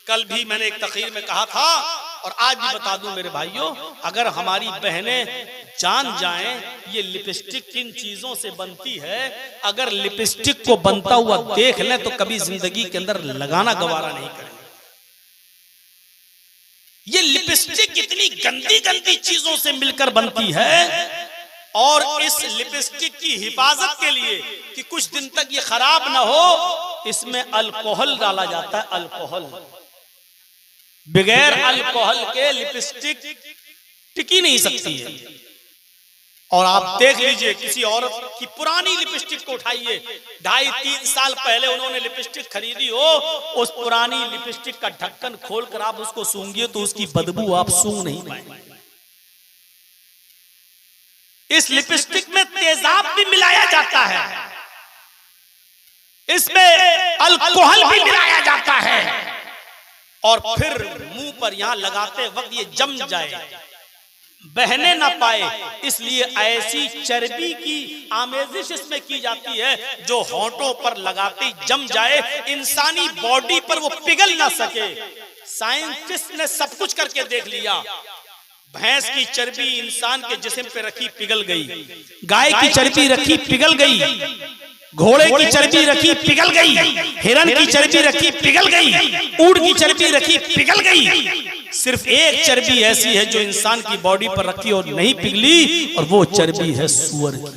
कल भी मैंने एक तकरीर में कहा था और आज भी बता दूं मेरे भाइयों, अगर हमारी बहनें जान जाएं ये लिपस्टिक किन चीजों से बनती है, अगर लिपस्टिक को बनता हुआ देख लें तो कभी जिंदगी के अंदर लगाना गवारा नहीं करें। ये लिपस्टिक इतनी गंदी गंदी चीजों से मिलकर बनती है और इस लिपस्टिक की हिफाजत के लिए कि कुछ दिन तक ये खराब ना हो, इसमें अल्कोहल डाला जाता है। अल्कोहल, बगैर अल्कोहल के लिपस्टिक टिकी नहीं सकती है। और आप देख लीजिए किसी औरत की पुरानी लिपस्टिक को उठाइए, 2.5-3 साल पहले उन्होंने लिपस्टिक खरीदी हो, उस पुरानी लिपस्टिक का ढक्कन खोलकर आप उसको सूंघिए तो उसकी बदबू आप सूंघ नहीं पाएंगे। इस लिपस्टिक में तेजाब भी मिलाया जाता है, इसमें अल्कोहल भी मिलाया जाता है और फिर मुंह पर यहां लगाते वक्त ये जम जाए, बहने ना पाए, इसलिए ऐसी चर्बी की आमेजिश इसमें की जाती है जो होंठों पर लगाते ही जम जाए, इंसानी बॉडी पर वो पिघल ना सके। साइंटिस्ट ने सब कुछ करके देख लिया, भैंस की चर्बी इंसान के जिस्म पे रखी पिघल गई, गाय की चर्बी रखी पिघल गई, घोड़े की चर्बी रखी पिघल गई, हिरन की चर्बी रखी पिघल गई, ऊंट की चर्बी रखी पिघल गई। सिर्फ एक चर्बी ऐसी है जो इंसान की बॉडी पर रखी और नहीं पिघली, और वो चर्बी है सूअर की।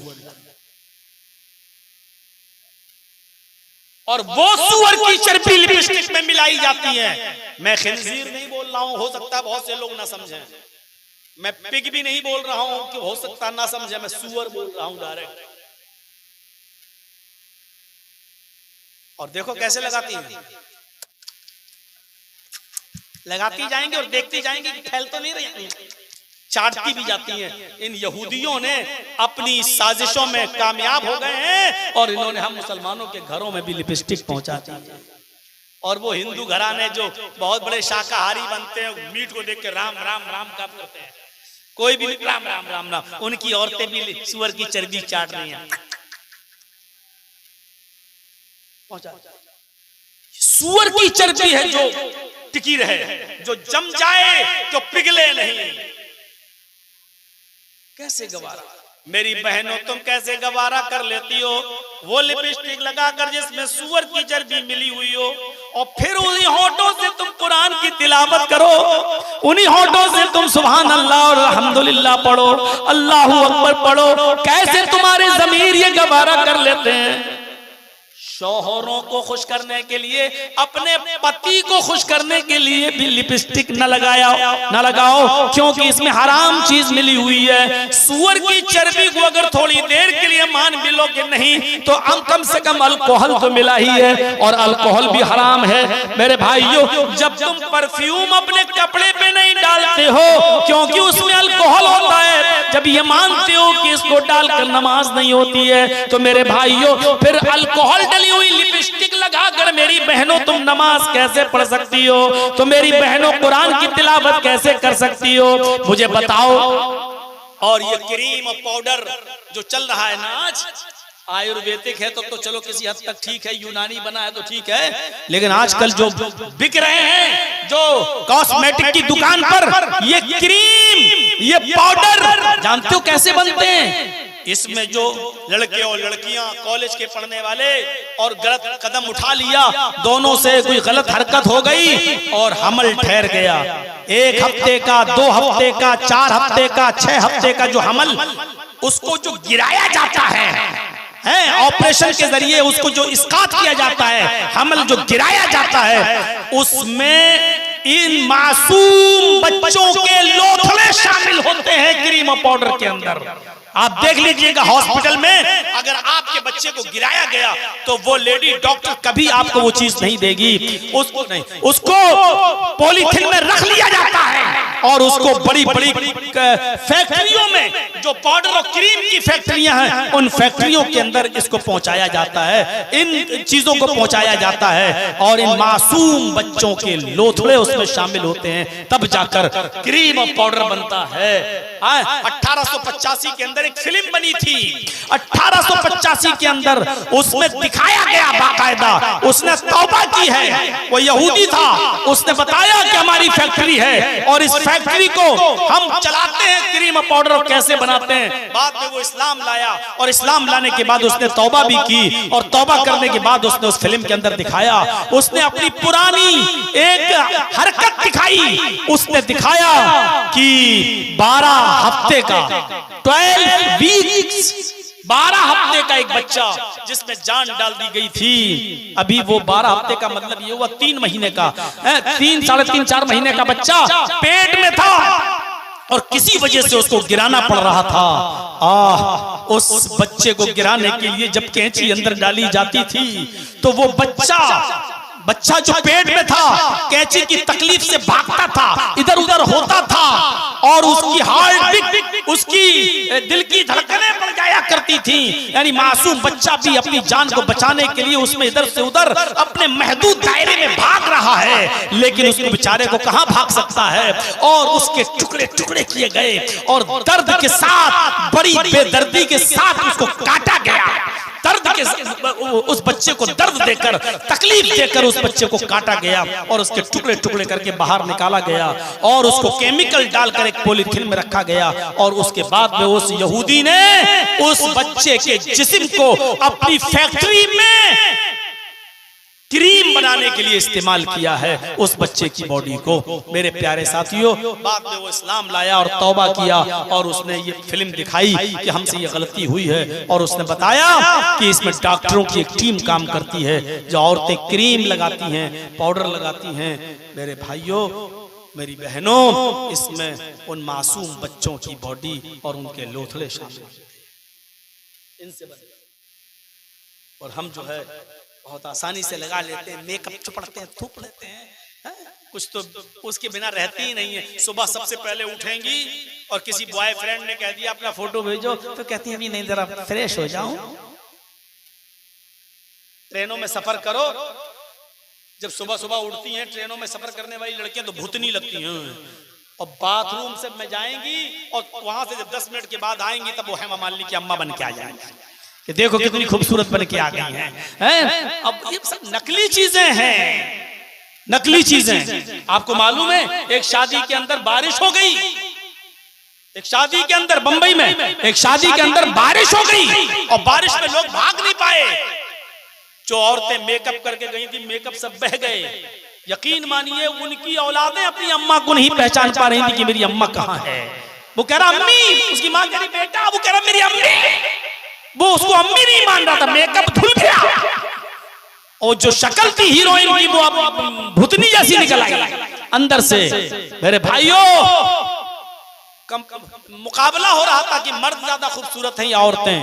और वो सूअर की चर्बी लिपस्टिक में मिलाई जाती है। मैं खिंजीर नहीं बोल रहा हूं, हो सकता है बहुत से लोग ना समझें। मैं पिग भी नहीं बोल रहा हूं कि हो सकता ना समझे, मैं सूअर बोल रहा हूं डायरेक्ट। और देखो कैसे लगाती हैं, लगाती जाएंगे और देखती जाएंगे कि फैल तो नहीं रही, चाटती भी जाती हैं। इन यहूदियों ने अपनी साजिशों में कामयाब हो गए हैं और इन्होंने हम मुसलमानों के घरों में भी लिपस्टिक पहुंचा दी। और वो हिंदू घराने जो बहुत बड़े शाकाहारी बनते हैं, मीट को देख के राम राम राम का करते हैं, कोई भी राम राम राम राम, उनकी औरतें भी सूअर की चर्बी चाट रही हैं। सूअर की चर्बी है जो टिकी रहे, जो जम जाए, जो पिघले नहीं। कैसे गवारा, मेरी बहनों तुम कैसे गवारा कर लेती हो वो लिपस्टिक लगाकर जिसमें सूअर की चर्बी मिली हुई हो, और फिर उन्हीं होठों से तुम कुरान की तिलावत करो, उन्हीं होठों से तुम सुभान अल्लाह और अल्हम्दुलिल्लाह पढ़ो, अल्लाहू अकबर पढ़ो। कैसे तुम्हारे ज़मीर ये गवारा कर लेते हैं? शौहरों को खुश करने के लिए, अपने पति को खुश करने के लिए भी लिपस्टिक न लगाओ, क्योंकि इसमें हराम चीज मिली हुई है। सूअर की चर्बी को अगर थोड़ी देर के लिए मान भी लोगे नहीं तो कम से कम अल्कोहल तो मिला ही है, और अल्कोहल भी हराम है। मेरे भाइयों, जब तुम परफ्यूम अपने कपड़े पे नहीं डालते हो क्योंकि उसमें अल्कोहल होता है, जब ये मानते हो कि इसको डालकर नमाज नहीं होती है, तो मेरे भाइयों फिर अल्कोहल डली हुई लिपस्टिक लगाकर मेरी बहनों तुम नमाज कैसे पढ़ सकती हो? तो मेरी बहनों कुरान की तिलावत कैसे कर सकती हो? मुझे बताओ। और ये क्रीम और पाउडर जो चल रहा है ना आज, आयुर्वेदिक है तो चलो किसी हद तक ठीक है, यूनानी बना है तो ठीक है, लेकिन आजकल जो बिक रहे हैं, जो कॉस्मेटिक की दुकान पर ये क्रीम, ये पाउडर, जानते हो कैसे बनते हैं? इसमें जो लड़के और लड़कियां कॉलेज के पढ़ने वाले और गलत कदम उठा लिया, दोनों से कोई गलत हरकत हो गई और हमल ठहर गया। 1 हफ्ते का, 2 हफ्ते का, 4 हफ्ते का, 6 हफ्ते का जो हमल, उसको जो गिराया जाता है ऑपरेशन के जरिए, उसको जो इस्कात किया जाता है, हमल जो गिराया जाता है, उसमें इन मासूम बच्चों के लोथड़े शामिल होते हैं क्रीम और पाउडर के अंदर। आप देख लीजिएगा हॉस्पिटल में अगर आपके बच्चे को गिराया गया तो वो लेडी डॉक्टर कभी आपको वो चीज नहीं देगी, उसको पॉलीथिन में रख लिया जाता है और उसको बड़ी बड़ी फैक्ट्रियों में, जो पाउडर और क्रीम की फैक्ट्रियां हैं, उन फैक्ट्रियों के अंदर इसको पहुंचाया जाता है, इन चीजों को पहुंचाया जाता है, और इन मासूम बच्चों के लोथड़े उसमें शामिल होते हैं, तब जाकर क्रीम और पाउडर बनता है। 1885 के अंदर एक फिल्म बनी थी, 1885 के अंदर उसमें दिखाया गया बाकायदा, उसने तौबा की है, वो यहूदी था, उसने बताया कि हमारी फैक्ट्री है और इस फैक्ट्री को हम चलाते हैं, क्रीम और पाउडर और कैसे बनाते हैं। बाद में वो इस्लाम लाया और इस्लाम लाने के बाद उसने तौबा भी की, और तौबा करने के बाद उसने उस फिल्म के अंदर दिखाया, उसने अपनी पुरानी एक हरकत दिखाई, उसने दिखाया कि 12 हफ्ते का 12 वीक्स 12 हफ्ते का एक बच्चा जिसमें जान डाल दी गई थी, अभी वो 12 हफ्ते का मतलब ये हुआ 3 महीने का, 3 साढ़े 3 4 महीने का बच्चा पेट में था और किसी वजह से उसको गिराना पड़ रहा था। उस बच्चे को गिराने के लिए जब कैंची अंदर डाली जाती थी तो वो बच्चा जो पेट में था कैंची की तकलीफ से भागता था, इधर उधर होता था, और उसकी हार्ट बीट, उसकी दिल की धड़कनें बढ़ जाया करती थी। यानी मासूम बच्चा भी अपनी जान को बचाने के लिए उसमें इधर से उधर अपने महदूद दायरे में भाग रहा है, लेकिन उसको बेचारे को कहां भाग सकता है, और उसके टुकड़े टुकड़े किए गए और दर्द के साथ, बड़ी बेदर्दी के साथ उसको काटा गया। दर्द के उस बच्चे को दर्द देकर, तकलीफ देकर उस बच्चे को काटा गया और उसके टुकड़े टुकड़े करके बाहर निकाला गया और उसको केमिकल डालकर एक पॉलीथिन में रखा गया, और उसके बाद में उस यहूदी ने उस बच्चे के जिस्म को अपनी फैक्ट्री में क्रीम बनाने के लिए इस्तेमाल किया है, उस बच्चे की बॉडी को। मेरे प्यारे साथियों, बाद में वो इस्लाम लाया और तौबा किया और उसने ये फिल्म दिखाई कि हमसे ये गलती हुई है, और उसने बताया कि इसमें डॉक्टरों की एक टीम काम करती है, जो औरतें क्रीम लगाती हैं, पाउडर लगाती हैं। मेरे भाइयों, मेरी बहनों, इसमें उन मासूम बच्चों की बॉडी और उनके लोथड़े शामिल इनसे बने, और हम जो है बहुत आसानी से लगा लेते हैं, मेकअप चुपड़ते हैं, थूप लेते हैं, कुछ तो उसके बिना रहती ही नहीं है। सुबह सबसे पहले उठेंगी और किसी बॉयफ्रेंड ने कह दिया अपना फोटो भेजो, तो कहती है अभी नहीं, जरा फ्रेश हो जाऊं। ट्रेनों में सफर करो, जब सुबह सुबह उठती हैं ट्रेनों में सफर करने वाली लड़कियां तो भूतनी लगती हैं, और बाथरूम से में जाएंगी और वहां से जब 10 मिनट के बाद आएंगी तब वो हेमा मालिनी की अम्मा बन के आ जाएंगी कि देखो कितनी खूबसूरत बन के आ गई हैं। अब ये सब नकली चीजें हैं, नकली चीजें। आपको मालूम है एक शादी के अंदर बारिश हो गई, एक शादी के अंदर बंबई में एक शादी के अंदर बारिश हो गई, और बारिश में लोग भाग नहीं पाए। जो औरतें मेकअप करके गई थी, मेकअप सब बह गए। यकीन मानिए उनकी औलादें अपनी अम्मा को नहीं पहचान पा रही थी कि मेरी अम्मा कहाँ है। वो कह रहा अम्मी, उसकी माँ कह रही बेटा, वो कह रहा मेरी अम्मी, वो उसको अम्मी नहीं मान रहा था, मेकअप धुल गया, और जो शक्ल थी हीरोइन की वो अब भूतनी जैसी निकल आई अंदर से। मेरे भाइयों, मुकाबला हो रहा था कि मर्द ज्यादा खूबसूरत हैं या औरतें,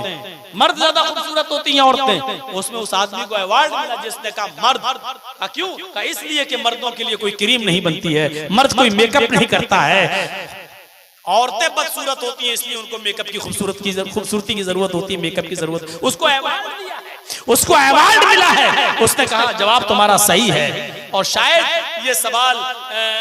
मर्द ज्यादा खूबसूरत होती हैं औरतें। उसमें उस आदमी को अवार्ड मिला जिसने कहा मर्द। क्यों? कहा इसलिए कि मर्दों के लिए कोई क्रीम नहीं बनती है, मर्द कोई मेकअप नहीं करता है, औरतें बदसूरत होती हैं इसलिए उनको मेकअप की खूबसूरती की जरूरत होती है, मेकअप की जरूरत। उसको अवार्ड दिया है, उसको अवार्ड मिला है। उसने कहा जवाब तुम्हारा सही है, और शायद ये सवाल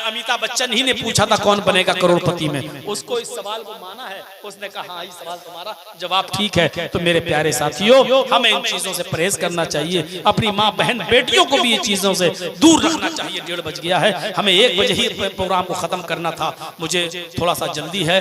अमिताभ बच्चन ही ने पूछा था कौन बनेगा करोड़पति में, उसको इस सवाल को माना है। उसने कहा हाँ, ये सवाल तुम्हारा जवाब ठीक है। तो मेरे प्यारे साथियों, हमें इन चीजों से परहेज करना चाहिए, अपनी माँ बहन बेटियों को भी ये चीजों से दूर रखना चाहिए। 1:30 बज गया है, हमें 1 बजे ही प्रोग्राम को खत्म करना था, मुझे थोड़ा सा जल्दी है।